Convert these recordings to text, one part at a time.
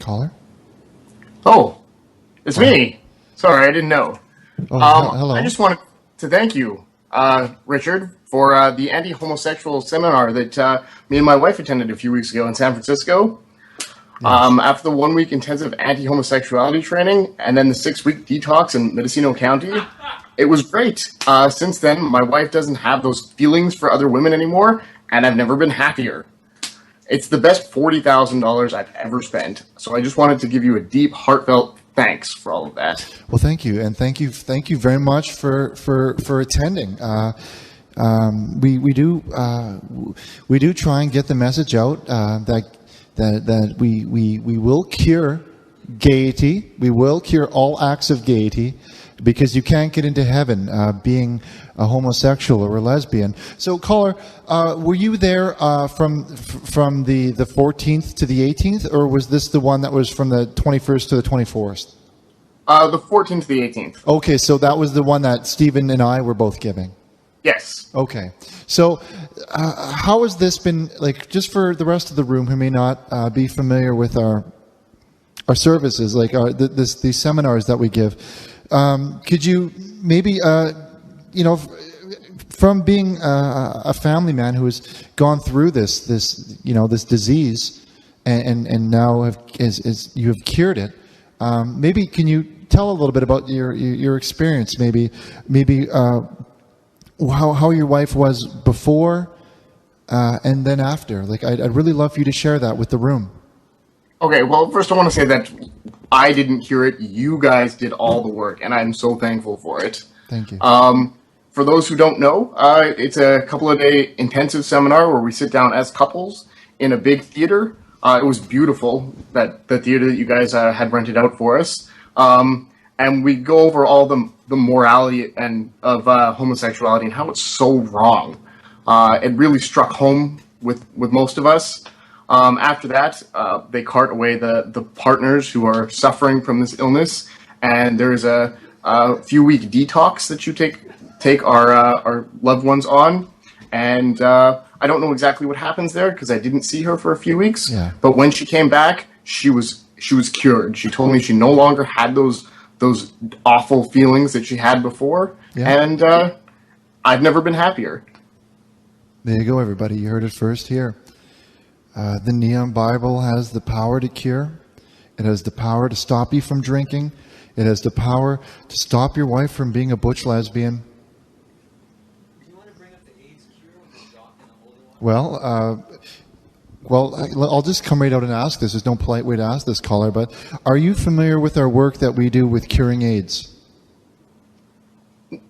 Caller? Oh, it's me. Sorry, I didn't know. Hello. I just wanted to thank you, Richard, for the anti-homosexual seminar that me and my wife attended a few weeks ago in San Francisco. Yes. After the 1 week intensive anti-homosexuality training and then the 6 week detox in Mendocino County, it was great. Since then, my wife doesn't have those feelings for other women anymore, and I've never been happier. It's the best $40,000 I've ever spent. So I just wanted to give you a deep, heartfelt thanks for all of that. Well, thank you, and thank you very much for attending. We do try and get the message out that we will cure gaiety. We will cure all acts of gaiety, because you can't get into heaven being a homosexual or a lesbian. So, caller, were you there from the 14th to the 18th, or was this the one that was from the 21st to the 24th? The 14th to the 18th. Okay, so that was the one that Stephen and I were both giving. Yes. Okay. So how has this been, like, just for the rest of the room who may not be familiar with our services, like these seminars that we give, could you maybe, from being a family man who has gone through this disease, and now you have cured it, maybe can you tell a little bit about your experience, maybe how your wife was before and then after? Like, I'd really love for you to share that with the room. Okay, well, first I want to say that I didn't cure it. You guys did all the work, and I'm so thankful for it. Thank you. For those who don't know, it's a couple of day intensive seminar where we sit down as couples in a big theater. It was beautiful, the theater that you guys had rented out for us. And we go over all the morality of homosexuality and how it's so wrong. It really struck home with most of us. After that, they cart away the partners who are suffering from this illness, and there's a few-week detox that you take our loved ones on. And I don't know exactly what happens there because I didn't see her for a few weeks. Yeah. But when she came back, she was cured. She told me she no longer had those awful feelings that she had before, and I've never been happier. There you go, everybody. You heard it first here. The Neon Bible has the power to cure. It has the power to stop you from drinking. It has the power to stop your wife from being a butch lesbian. Do you want to bring up the AIDS cure with the Jock and the Holy One? Well, I'll just come right out and ask this. There's no polite way to ask this, caller, but are you familiar with our work that we do with curing AIDS?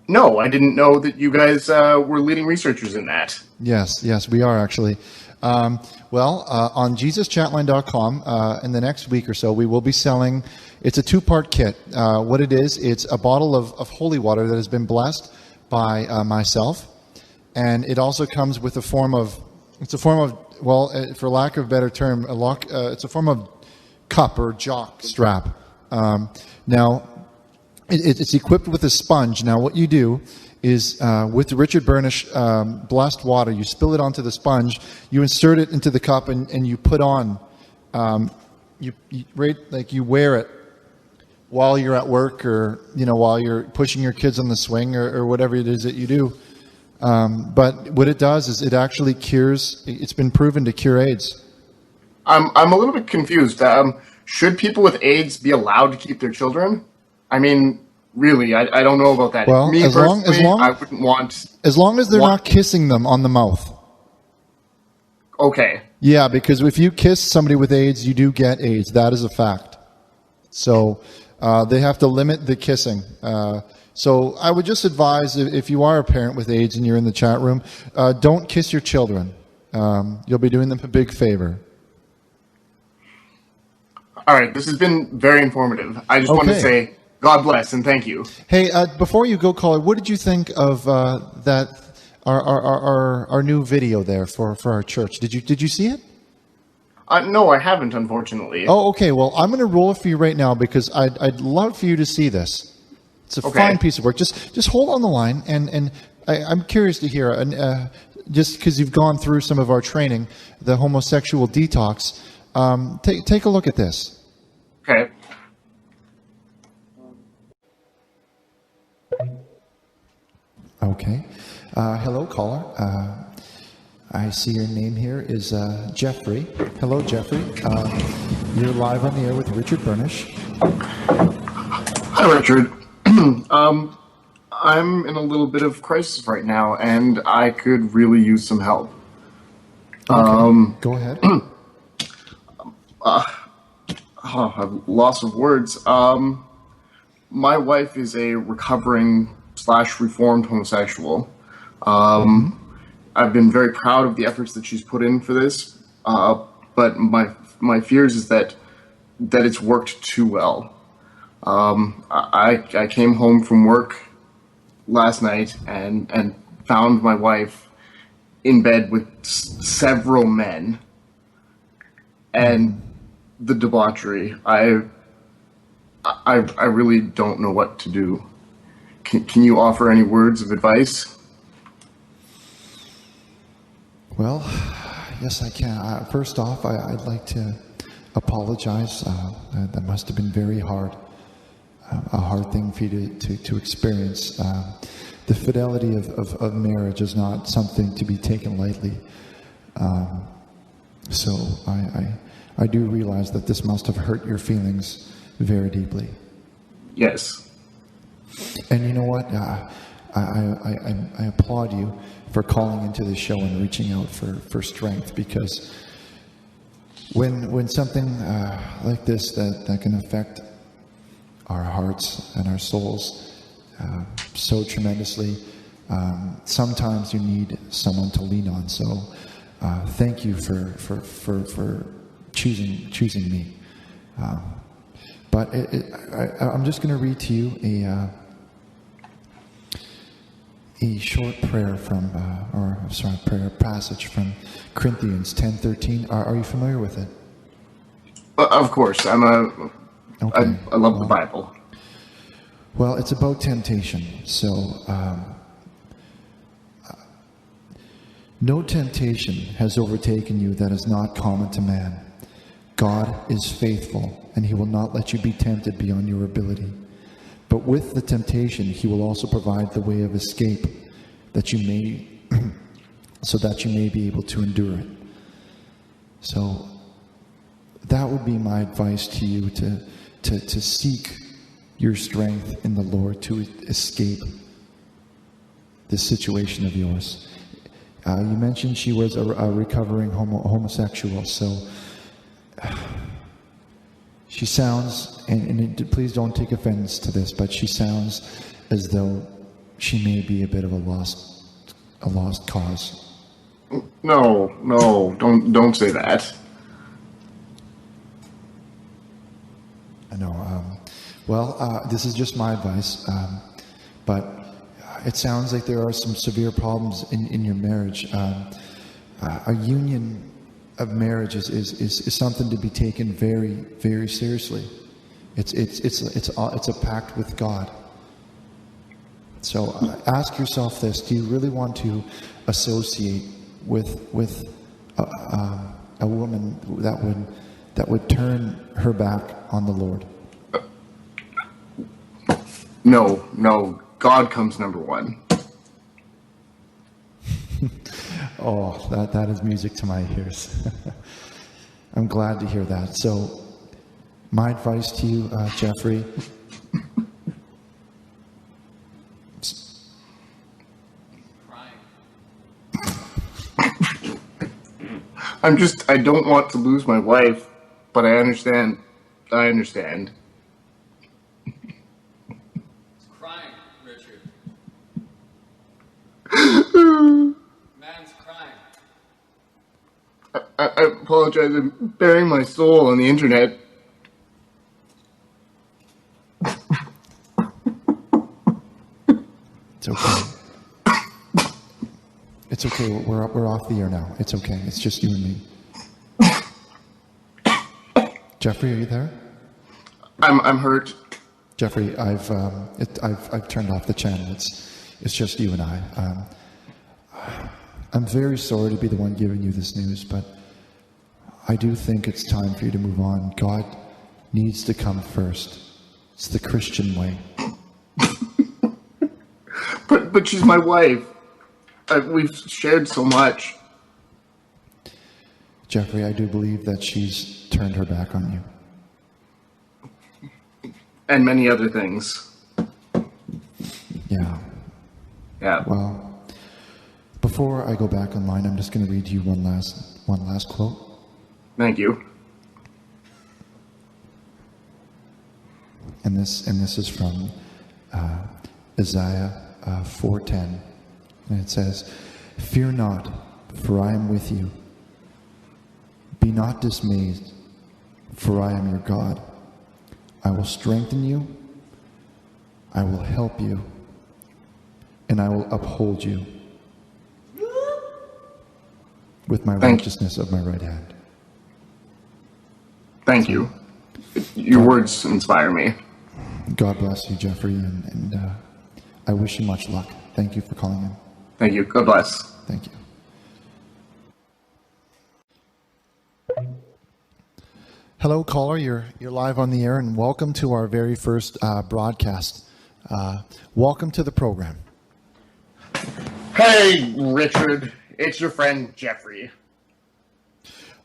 No, I didn't know that you guys were leading researchers in that. Yes, we are actually. On JesusChatline.com, in the next week or so, we will be selling, it's a 2-part kit. What it is, it's a bottle of holy water that has been blessed by myself, and it also comes with for lack of a better term, it's a form of cup or jock strap. Now, it's equipped with a sponge. Now, what you do is with the Richard Burnish blessed water, you spill it onto the sponge, you insert it into the cup, and you put on, you wear it while you're at work, or while you're pushing your kids on the swing, or whatever it is that you do. But what it does is it actually cures. It's been proven to cure AIDS. I'm a little bit confused. Should people with AIDS be allowed to keep their children? I mean, really, I don't know about that. Well, Me personally, I wouldn't want. As long as they're not kissing them on the mouth. Okay. Yeah, because if you kiss somebody with AIDS, you do get AIDS. That is a fact. So they have to limit the kissing. So I would just advise, if you are a parent with AIDS and you're in the chat room, don't kiss your children. You'll be doing them a big favor. All right, this has been very informative. I just want to say God bless and thank you. Hey, before you go, caller, what did you think of our new video there for our church? Did you see it? No, I haven't, unfortunately. Oh, okay. Well, I'm going to roll it for you right now because I'd love for you to see this. It's a fine piece of work. Just hold on the line, and I'm curious to hear. Just because you've gone through some of our training, the homosexual detox, take a look at this. Okay. Okay. Hello, caller. I see your name here is Geoffrey. Hello, Geoffrey. You're live on the air with Richard Burnish. Hi, Richard. I'm in a little bit of crisis right now, and I could really use some help. Okay. Go ahead. I've loss of words. My wife is a recovering / reformed homosexual. I've been very proud of the efforts that she's put in for this, but my fears is that it's worked too well. I came home from work last night and found my wife in bed with several men, and the debauchery. I really don't know what to do. Can you offer any words of advice? Well, yes, I can. First off, I'd like to apologize. That must have been very hard, a hard thing for you to experience. The fidelity of marriage is not something to be taken lightly. So I do realize that this must have hurt your feelings very deeply. Yes. And you know what? I applaud you for calling into the show and reaching out for strength, because when something like this that can affect our hearts and our souls so tremendously, sometimes you need someone to lean on. So thank you for choosing me. But I'm just going to read to you a short prayer from, prayer passage from Corinthians 10:13. Are you familiar with it? Of course. I love the Bible. Well, it's about temptation. So, no temptation has overtaken you that is not common to man. God is faithful, and he will not let you be tempted beyond your ability. But with the temptation, he will also provide the way of escape that you may, so that you may be able to endure it. So that would be my advice to you, to seek your strength in the Lord to escape this situation of yours. You mentioned she was a recovering homosexual, so she sounds, please don't take offense to this, but she sounds as though she may be a bit of a lost cause. No, don't say that. I know. This is just my advice, but it sounds like there are some severe problems in your marriage. A union of marriage is something to be taken very, very seriously. It's a pact with God. So ask yourself this: do you really want to associate with a woman that would turn her back on the Lord? No. God comes number one. Oh, that is music to my ears. I'm glad to hear that. So, my advice to you, Geoffrey. I don't want to lose my wife, but I understand. It's crying, Richard. Man's crying. I apologize. I'm bearing my soul on the internet. It's okay. It's okay. We're off the air now. It's okay. It's just you and me. Geoffrey, are you there? I'm hurt. Geoffrey, I've turned off the channel. It's just you and I. I'm very sorry to be the one giving you this news, but I do think it's time for you to move on. God needs to come first. It's the Christian way. But she's my wife. We've shared so much. Geoffrey, I do believe that she's turned her back on you. And many other things. Yeah. Yeah. Well, before I go back online, I'm just going to read you one last quote. Thank you. And this is from Isaiah 4:10, and it says, "Fear not, for I am with you. Be not dismayed, for I am your God. I will strengthen you, I will help you, and I will uphold you with my righteousness of my right hand." Thank you. Your words inspire me. God bless you, Geoffrey, and I wish you much luck. Thank you for calling in. Thank you. God bless. Thank you. Hello, caller. You're live on the air, and welcome to our very first broadcast. Welcome to the program. Hey, Richard. It's your friend, Geoffrey.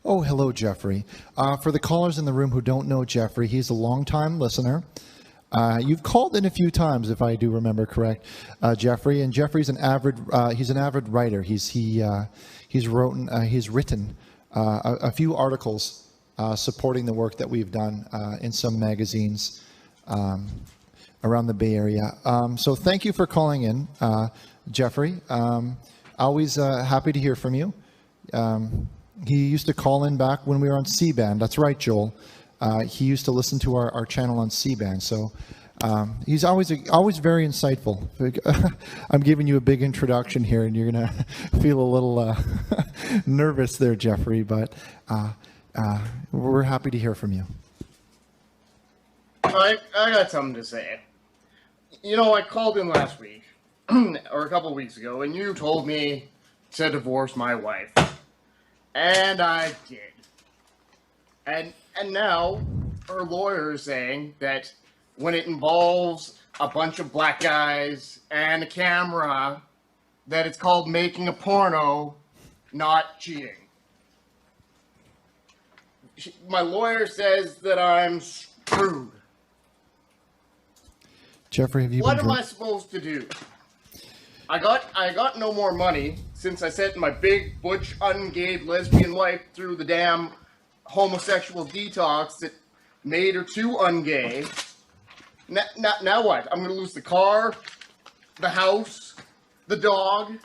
Oh, hello, Geoffrey. For the callers in the room who don't know Geoffrey, he's a longtime listener. You've called in a few times, if I do remember correct, Geoffrey. And Geoffrey's an avid writer. He's written a few articles supporting the work that we've done in some magazines around the Bay Area. So thank you for calling in, Geoffrey. Always happy to hear from you. He used to call in back when we were on C-band. That's right, Joel. He used to listen to our channel on C-band. So he's always very insightful. I'm giving you a big introduction here, and you're going to feel a little nervous there, Geoffrey, but we're happy to hear from you. I got something to say. You know, I called in last week, or a couple weeks ago, and you told me to divorce my wife. And I did. And now her lawyer is saying that when it involves a bunch of black guys and a camera, that it's called making a porno, not cheating. My lawyer says that I'm screwed. Geoffrey, have you What am I supposed to do? I got no more money since I sent my big butch ungayed lesbian wife through the damn homosexual detox that made her too ungay. Now what? I'm gonna lose the car, the house, the dog.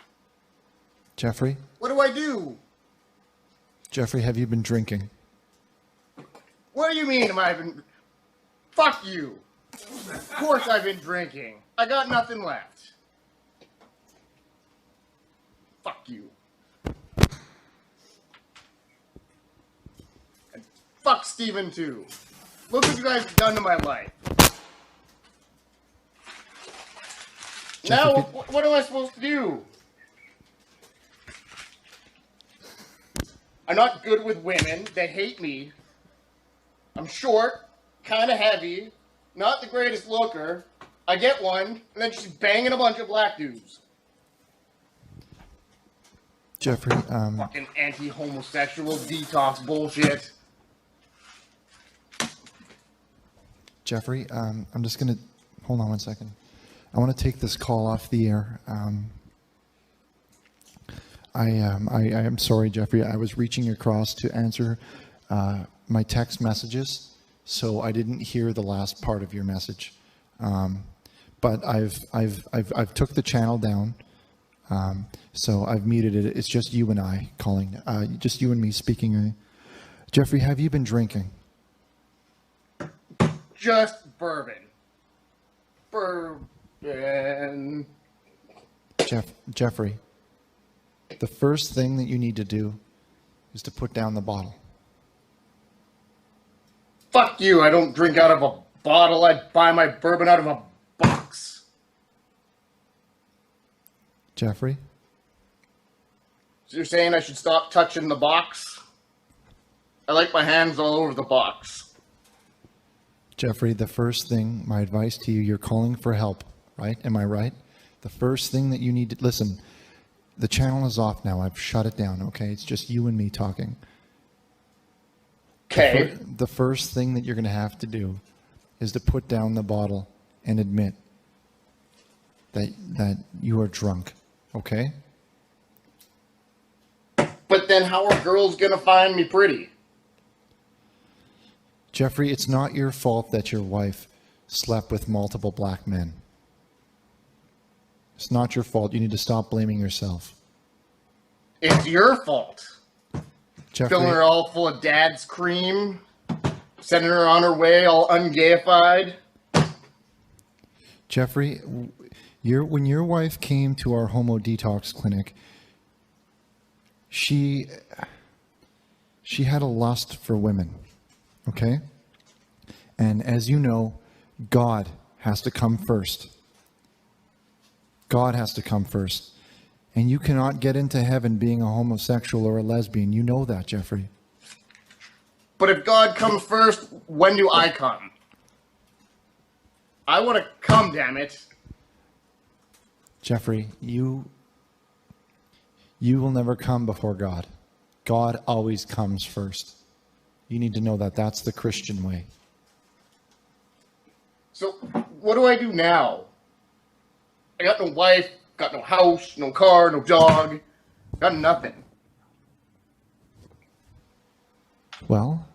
Geoffrey? What do I do? Geoffrey, have you been drinking? What do you mean am I been... Fuck you. Of course I've been drinking. I got nothing left. Fuck you. And fuck Steven too. Look what you guys have done to my life. Now, what am I supposed to do? I'm not good with women. They hate me. I'm short, kind of heavy, not the greatest looker. I get one, and then she's banging a bunch of black dudes. Geoffrey, Fucking anti-homosexual detox bullshit. Geoffrey, I'm just going to... Hold on one second. I want to take this call off the air. I am sorry, Geoffrey. I was reaching across to answer my text messages, so I didn't hear the last part of your message. But I've took the channel down, so I've muted it. It's just you and I calling, just you and me speaking. Geoffrey, have you been drinking? Just bourbon. Geoffrey, the first thing that you need to do is to put down the bottle. Fuck you, I don't drink out of a bottle. I buy my bourbon out of a box. Geoffrey? So you're saying I should stop touching the box? I like my hands all over the box. Geoffrey, the first thing, my advice to you, you're calling for help, right? Am I right? The first thing that you need to, listen, the channel is off now. I've shut it down, okay? It's just you and me talking. Okay. The first thing that you're going to have to do is to put down the bottle and admit that you are drunk, okay? But then how are girls gonna find me pretty? Geoffrey, it's not your fault that your wife slept with multiple black men. It's not your fault. You need to stop blaming yourself. It's your fault. Geoffrey, Filling her all full of dad's cream, sending her on her way all ungayified. Geoffrey, when your wife came to our homo detox clinic, she had a lust for women, okay? And as you know, God has to come first. God has to come first. And you cannot get into heaven being a homosexual or a lesbian. You know that, Geoffrey. But if God comes first, when do I come? I want to come, damn it. Geoffrey, you will never come before God. God always comes first. You need to know that. That's the Christian way. So, what do I do now? I got no wife, got no house, no car, no dog, got nothing. Well,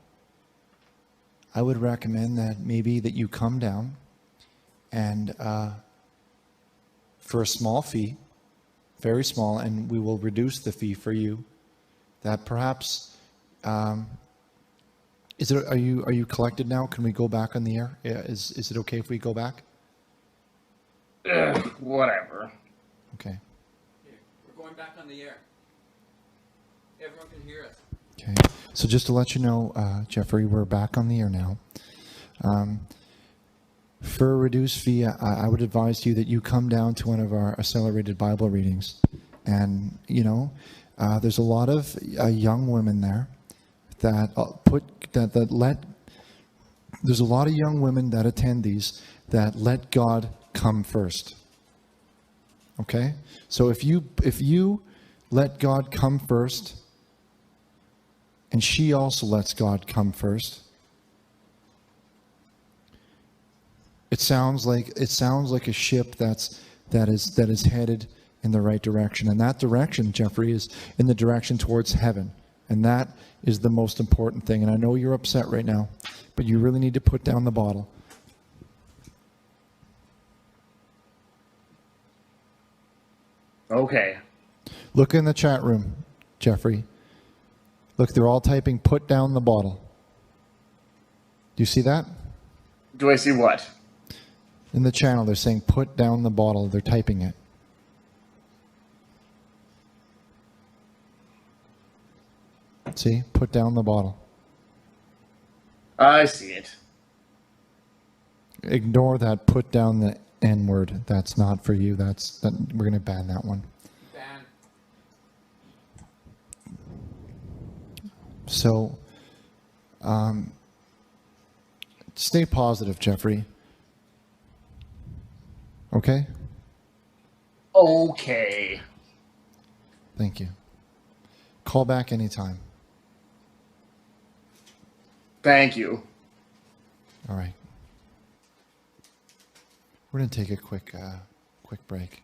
I would recommend that maybe that you come down and for a small fee, very small, and we will reduce the fee for you, that perhaps are you collected now? Can we go back on the air? Yeah, is it okay if we go back? Whatever. Okay. Here, we're going back on the air. Everyone can hear us. Okay. So just to let you know, Geoffrey, we're back on the air now. For a reduced fee, I would advise you that you come down to one of our accelerated Bible readings. And, you know, there's a lot of young women there that there's a lot of young women that attend these that let God come first. Okay? So if you let God come first, and she also lets God come first, it sounds like a ship that is headed in the right direction. And that direction, Geoffrey, is in the direction towards heaven. And that is the most important thing. And I know you're upset right now, but you really need to put down the bottle. Okay. Look in the chat room, Geoffrey. Look, they're all typing, put down the bottle. Do you see that? Do I see what? In the channel, they're saying, put down the bottle. They're typing it. See? Put down the bottle. I see it. Ignore that, put down the N word. That's not for you. We're going to ban that one. Ban. So, stay positive, Geoffrey. Okay? Okay. Thank you. Call back anytime. Thank you. All right. We're going to take a quick break.